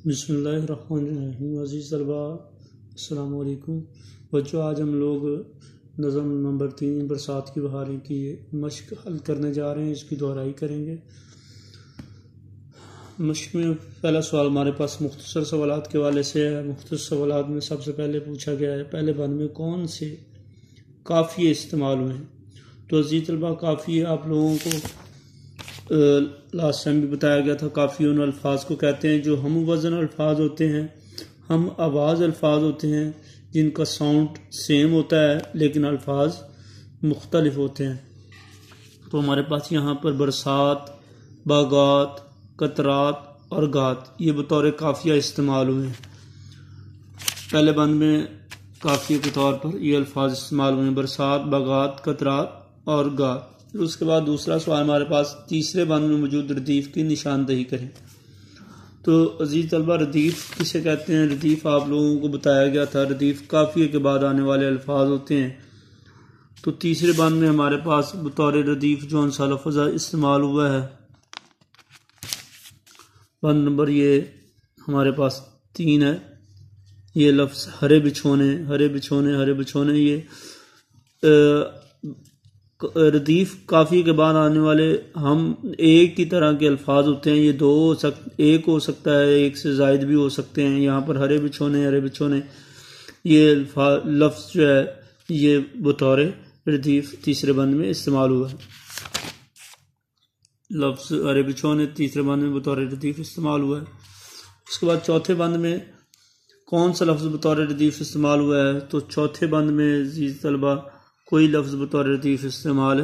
بسم اللہ الرحمن الرحیم۔ عزیز طلبہ السلام علیکم۔ بچوں، آج ہم لوگ نظم نمبر 3 برسات کی بہاریں کی مشق حل کرنے جا رہے ہیں، اس کی دہرائی کریں گے۔ مشق میں پہلا سوال ہمارے پاس مختصر سوالات کے حوالے سے ہے۔ مختصر سوالات میں سب سے پہلے پوچھا گیا ہے پہلے بند میں کون سے قافیے استعمال ہوئے ہیں۔ تو عزیز طلبہ، قافیے آپ لوگوں کو لاسٹ ٹائم بھی بتایا گیا تھا، قافیے ان الفاظ کو کہتے ہیں جو ہم وزن الفاظ ہوتے ہیں، ہم آواز الفاظ ہوتے ہیں، جن کا ساؤنڈ سیم ہوتا ہے لیکن الفاظ مختلف ہوتے ہیں۔ تو ہمارے پاس یہاں پر برسات، باغات، قطرات اور گات یہ بطور قافیہ استعمال ہوئے ہیں۔ پہلے بند میں قافیے کے طور پر یہ الفاظ استعمال ہوئے ہیں: برسات، باغات، قطرات اور گات۔ پھر اس کے بعد دوسرا سوال ہمارے پاس تیسرے بند میں موجود ردیف کی نشاندہی کریں۔ تو عزیز طلبہ، ردیف کسے کہتے ہیں؟ ردیف آپ لوگوں کو بتایا گیا تھا، ردیف قافیے کے بعد آنے والے الفاظ ہوتے ہیں۔ تو تیسرے بند میں ہمارے پاس بطور ردیف جو سا لفظ استعمال ہوا ہے، بند نمبر یہ ہمارے پاس 3 ہے۔ یہ لفظ ہرے بچھونے، ہرے بچھونے، ہرے بچھونے، یہ ردیف قافیے کے بعد آنے والے ہم ایک ہی طرح کے الفاظ ہوتے ہیں۔ یہ ایک ہو سکتا ہے، ایک سے زائد بھی ہو سکتے ہیں۔ یہاں پر ہرے بچھونے، ہرے بچھونے، یہ لفظ جو ہے یہ بطور ردیف تیسرے بند میں استعمال ہوا ہے۔ لفظ ہرے بچھونے تیسرے بند میں بطور ردیف استعمال ہوا ہے۔ اس کے بعد چوتھے بند میں کون سا لفظ بطور ردیف استعمال ہوا ہے؟ تو چوتھے بند میں عزیز طلبہ کوئی لفظ بطور ردیف استعمال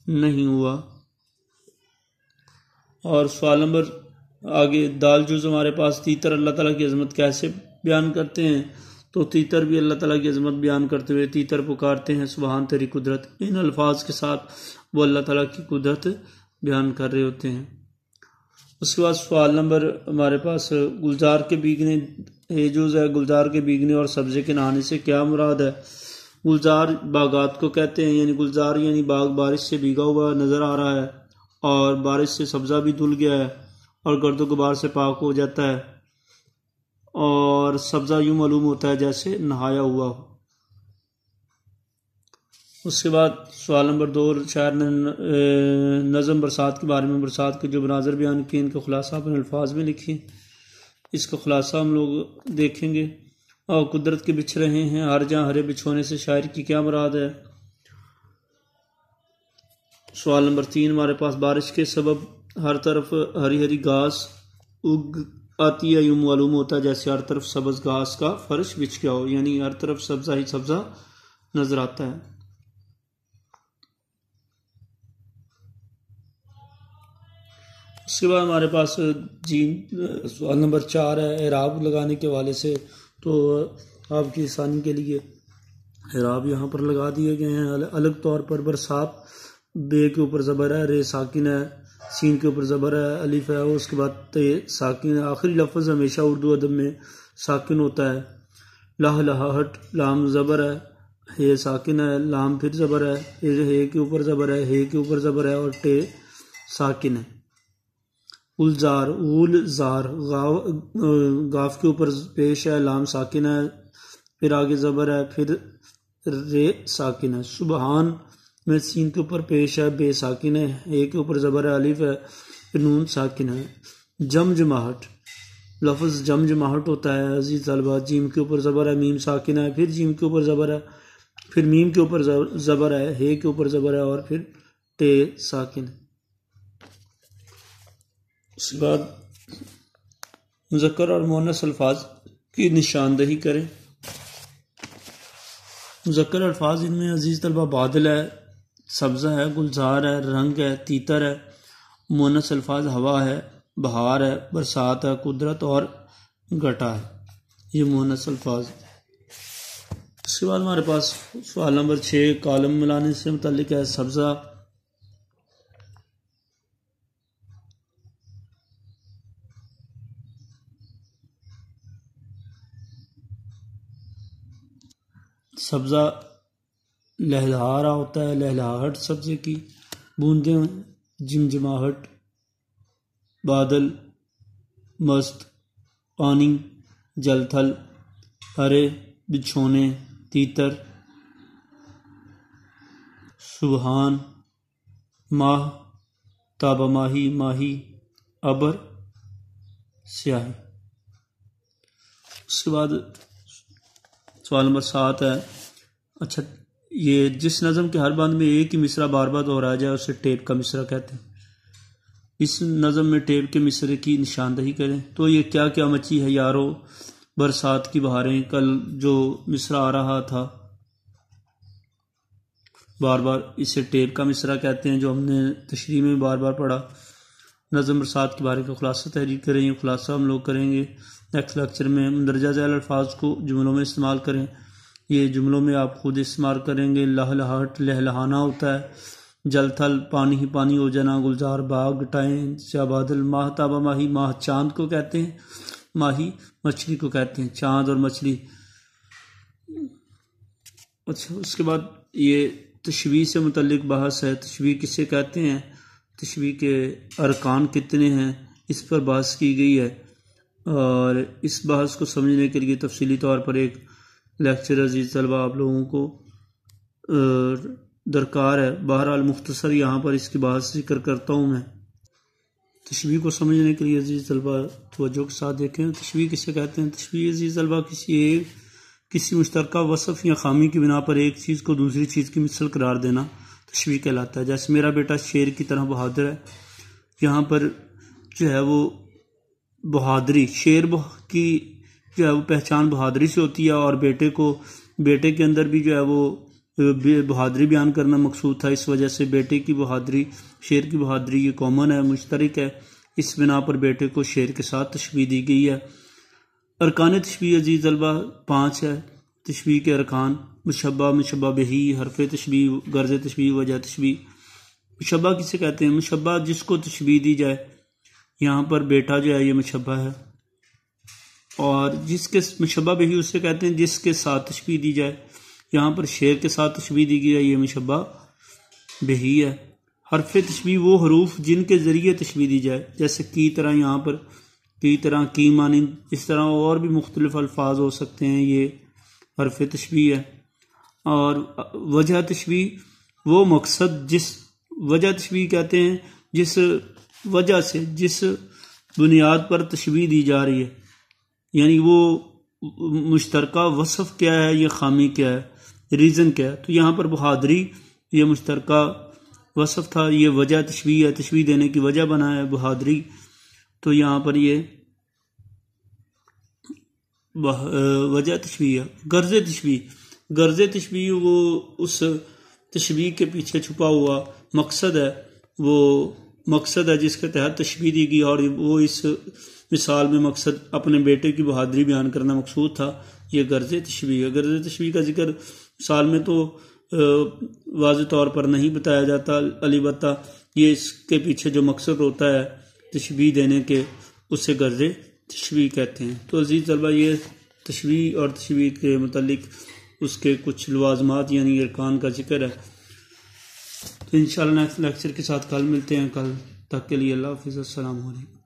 نہیں ہوا۔ اور سوال نمبر آگے دال جز ہمارے پاس تیتر اللہ تعالیٰ کی عظمت کیسے بیان کرتے ہیں؟ تو تیتر بھی اللہ تعالیٰ کی عظمت بیان کرتے ہوئے تیتر پکارتے ہیں سبحان تیری قدرت۔ ان الفاظ کے ساتھ وہ اللہ تعالیٰ کی قدرت بیان کر رہے ہوتے ہیں۔ اس کے بعد سوال نمبر ہمارے پاس گلزار کے بھیگنے، جز ہے گلزار کے بھیگنے اور سبزے کے نہانے سے کیا مراد ہے؟ گلزار باغات کو کہتے ہیں، یعنی گلزار یعنی باغ بارش سے بھیگا ہوا نظر آ رہا ہے اور بارش سے سبزہ بھی دھل گیا ہے اور گرد و غبار سے پاک ہو جاتا ہے، اور سبزہ یوں معلوم ہوتا ہے جیسے نہایا ہوا ہو۔ اس کے بعد سوال نمبر 2، شاعر نے نظم برسات کے بارے میں برسات کے جو مناظر بیان کیے ان کا خلاصہ اپنے الفاظ میں لکھیں۔ اس کا خلاصہ ہم لوگ دیکھیں گے۔ اور قدرت کے بچھ رہے ہیں ہر جہاں ہرے بچھونے سے شاعر کی کیا مراد ہے؟ سوال نمبر 3 ہمارے پاس بارش کے سبب ہر طرف ہری ہری گھاس اگ آتی ہے، یوں معلوم ہوتا ہے جیسے ہر طرف سبز گھاس کا فرش بچھ گیا ہو، یعنی ہر طرف سبزہ ہی سبزہ نظر آتا ہے۔ اس کے بعد ہمارے پاس سوال نمبر 4 ہے اعراب لگانے کے حوالے سے۔ تو آپ کی آسانی کے لیے اعراب یہاں پر لگا دیے گئے ہیں الگ طور پر۔ برسات بے کے اوپر زبر ہے، رے ساکن ہے، سین کے اوپر زبر ہے، الف ہے، اس کے بعد تے ساکن ہے۔ آخری لفظ ہمیشہ اردو ادب میں ساکن ہوتا ہے۔ لہ لہاہٹ، لام زبر ہے، ہے ساکن ہے، لام پھر زبر ہے، ہے کے اوپر زبر ہے، ہے کے اوپر زبر ہے اور ٹے ساکن ہے۔ گلزار، غول زار، گاف کے اوپر پیش ہے، لام ساکن ہے، پھر آگے زبر ہے، پھر رے ساکن ہے۔ سبحان میں سین کے اوپر پیش ہے، بے ساکن ہے، اے کے اوپر زبر ہے، الف ہے، پھر نون ساکن ہے۔ جمجماہٹ، لفظ جمجماہٹ ہوتا ہے عزیز طلبہ، جیم کے اوپر زبر ہے، میم ساکن ہے، پھر جیم کے اوپر زبر ہے، پھر میم کے اوپر زبر ہے، ہے کے اوپر زبر ہے اور پھر ٹے ساکن ہے۔ اس کے بعد مذکر اور مؤنث الفاظ کی نشاندہی کریں۔ مذکر الفاظ ان میں عزیز طلبہ بادل ہے، سبزہ ہے، گلزار ہے، رنگ ہے، تیتر ہے۔ مؤنث الفاظ ہوا ہے، بہار ہے، برسات ہے، قدرت اور گٹا ہے۔ یہ مؤنث الفاظ۔ اس کے بعد ہمارے پاس سوال نمبر 6 کالم ملانے سے متعلق ہے۔ سبزہ، سبزہ لہلہارا ہوتا ہے، لہلہاہٹ سبزے کی، بوندیں جمجماہٹ، بادل مست، پانی، جل تھل، ہرے، بچھونے، تیتر، سبحان، ماہ، تابہ ماہی، ماہی، ابر، سیاہی۔ اس کے بعد سوال نمبر 7 ہے، اچھا یہ جس نظم کے ہر بند میں ایک ہی مصرع بار بار دہرایا جائے اسے ٹیپ کا مصرع کہتے ہیں۔ اس نظم میں ٹیپ کے مصرعے کی نشاندہی کریں۔ تو یہ کیا کیا مچی ہے یارو، برسات کی بہاریں، کل جو مصرع آ رہا تھا بار بار، اسے ٹیپ کا مصرع کہتے ہیں، جو ہم نے تشریح میں بار بار پڑھا۔ نظم برسات کے بارے کا خلاصہ تحریر کریں، یہ خلاصہ ہم لوگ کریں گے نیکسٹ لیکچر میں۔ مندرجہ ذیل الفاظ کو جملوں میں استعمال کریں، یہ جملوں میں آپ خود استعمال کریں گے۔ لہلہاہٹ لہلہانا ہوتا ہے، جل تھل پانی ہی پانی ہو جانا، گلزار باغ گٹائیں، سیاہ بادل، ماہ تابہ ماہی، ماہ چاند کو کہتے ہیں، ماہی مچھلی کو کہتے ہیں، چاند اور مچھلی۔ اچھا اس کے بعد یہ تشبیہ سے متعلق بحث ہے، تشبیہ کسے کہتے ہیں، تشبیہ کے ارکان کتنے ہیں، اس پر بحث کی گئی ہے، اور اس بحث کو سمجھنے کے لیے تفصیلی طور پر ایک لیکچر عزیز طلبہ آپ لوگوں کو درکار ہے۔ بہرحال مختصر یہاں پر اس کی بحث ذکر کرتا ہوں میں۔ تشبیہ کو سمجھنے کے لیے عزیز طلبہ توجہ کے ساتھ دیکھیں، تشبیہ کسے کہتے ہیں۔ تشبیہ عزیز طلبہ کسی مشترکہ وصف یا خامی کی بنا پر ایک چیز کو دوسری چیز کی مثل قرار دینا تشبیہ کہلاتا ہے۔ جیسے میرا بیٹا شیر کی طرح بہادر ہے، یہاں پر جو ہے وہ بہادری، شیر کی جو ہے وہ پہچان بہادری سے ہوتی ہے، اور بیٹے کے اندر بھی جو ہے وہ بہادری بیان کرنا مقصود تھا، اس وجہ سے بیٹے کی بہادری، شیر کی بہادری یہ کامن ہے، مشترک ہے، اس بنا پر بیٹے کو شیر کے ساتھ تشبیہ دی گئی ہے۔ ارکان تشبیہ عزیز طلبہ 5 ہے۔ تشبیہ کے ارکان: مشبہ، مشبہ بہی، حرف تشبیہ، غرض تشبیہ، وجہ تشبیہ۔ مشبہ کسے کہتے ہیں؟ مشبہ جس کو تشبیہ دی جائے، یہاں پر بیٹا جو ہے یہ مشبہ ہے، اور جس کے مشبہ بہی اسے کہتے ہیں جس کے ساتھ تشبیہ دی جائے، یہاں پر شیر کے ساتھ تشبیہ دی گئی ہے، یہ مشبہ بہی ہے۔ حرف تشبیہ وہ حروف جن کے ذریعے تشبیہ دی جائے، جیسے کی طرح، یہاں پر کی طرح، کی مانند، اس طرح اور بھی مختلف الفاظ ہو سکتے ہیں، یہ حرف تشبیہ ہے۔ اور وجہ تشبیہ وہ مقصد، وجہ تشبیہ کہتے ہیں جس وجہ سے، جس بنیاد پر تشبیہ دی جا رہی ہے، یعنی وہ مشترکہ وصف کیا ہے، یہ خامی کیا ہے، ریزن کیا ہے۔ تو یہاں پر بہادری یہ مشترکہ وصف تھا، یہ وجہ تشبیہ ہے، تشبیہ دینے کی وجہ بنا ہے بہادری، تو یہاں پر یہ وجہ تشبیہ ہے۔ غرض تشبیہ وہ اس تشبیہ کے پیچھے چھپا ہوا مقصد ہے، وہ مقصد ہے جس کے تحت تشبیہ دی گئی، اور وہ اس مثال میں مقصد اپنے بیٹے کی بہادری بیان کرنا مقصود تھا، یہ غرض تشبیہ ہے۔ غرض تشبیہ کا ذکر مثال میں تو واضح طور پر نہیں بتایا جاتا، البتہ یہ اس کے پیچھے جو مقصد ہوتا ہے تشبیہ دینے کے، اسے غرض تشبیہ کہتے ہیں۔ تو عزیز طلبہ یہ تشبیہ اور تشبیہ کے متعلق اس کے کچھ لوازمات یعنی ارکان کا ذکر ہے۔ تو انشاءاللہ نیکسٹ لیکچر کے ساتھ کل ملتے ہیں، کل تک کے لیے اللہ حافظ، السلام علیکم۔